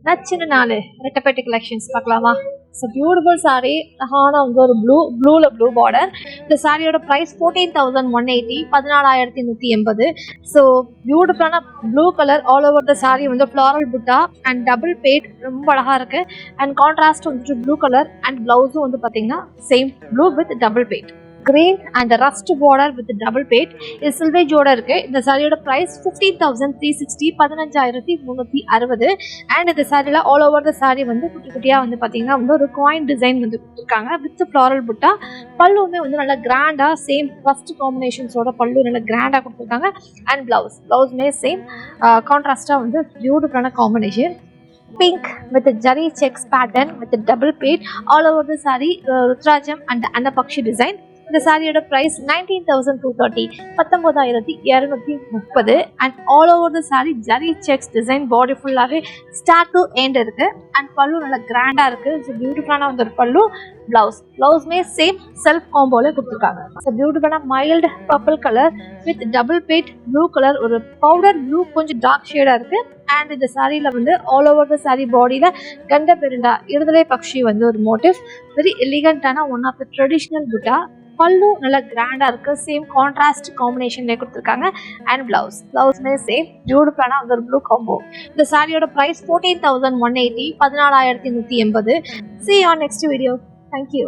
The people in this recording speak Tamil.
நச்சுன்னு 4 ரெட்டப்பேட்டை கலெக்ஷன்ஸ் பார்க்கலாமா? So beautiful sari. அழகான வந்து ஒரு ப்ளூ பார்டர். இந்த சாரியோட ப்ரைஸ் 14,180, 14,180. ஸோ பியூட்டிஃபுல்லான blue colour all over the sari வந்து ஃப்ளாரல் புட்டா அண்ட் டபுள் பேட் ரொம்ப அழகாக இருக்குது. அண்ட் கான்ட்ராஸ்ட் வந்துட்டு ப்ளூ கலர் அண்ட் ப்ளவுஸும் வந்து பார்த்தீங்கன்னா சேம் ப்ளூ வித் டபுள் பேட். Green and rust border with double பேட். இது சில்வேஜோட இருக்கு. இந்த சாரியோட பிரைஸ் 15,360, 15,360. அண்ட் இந்த சாரியில ஆல் ஓவர் த சாரி வந்து குட்டி குட்டியா வந்து பாத்தீங்கன்னா வந்து ஒரு காயின் டிசைன் வந்து கொடுத்துருக்காங்க வித் ஃப்ளாரல் புட்டா. பல்லுமே வந்து நல்லா கிராண்டா சேம் ஃபர்ஸ்ட் காம்பினேஷன்ஸோட பல்லு நல்லா கிராண்டா கொடுத்துருக்காங்க. அண்ட் பிளவுஸ்மே சேம் கான்ட்ராஸ்டா வந்து பியூட்டிஃபுல்லான combination. Pink with the jari checks pattern with the double page all over the saree, Rutrajam and Annapakshi design. இந்த சாரியோட price 19,230, 19,230. And all over the sari zari checks design body ஃபுல்லாகவே ஸ்டார்ட் டு எண்ட் இருக்கு. அண்ட் பல்லு நல்லா கிராண்டா இருக்கு. ஸோ பியூட்டிஃபுல்லான வந்து ஒரு பல்லு. பிளவுஸ்மே சேம் செல்ஃப் காம்போல கொடுத்துருக்காங்க. ஸோ பியூட்டிஃபுல்லான mild purple colour with double பேட் ப்ளூ கலர், ஒரு பவுடர் ப்ளூ கொஞ்சம் டார்க் ஷேடா இருக்கு. அண்ட் இந்த சாரியில வந்து ஆல் ஓவர் த சாரி பாடியில கண்ட பெருண்டா இருதலை பக்ஷி வந்து ஒரு மோட்டிவ். வெரி எலிகண்டான one of the traditional butta. பல்லு நல்லா கிராண்டா இருக்கு. சேம் கான்ட்ராஸ்ட் காம்பினேஷன்ல கொடுத்துருக்காங்க. அண்ட் பிளவுஸ்மே சேம் பியூட்டிஃபுல்லான அந்த ஒரு ப்ளூ காம்போ. இந்த சாரியோட price 14,180, 14,180. See you on next video. Thank you.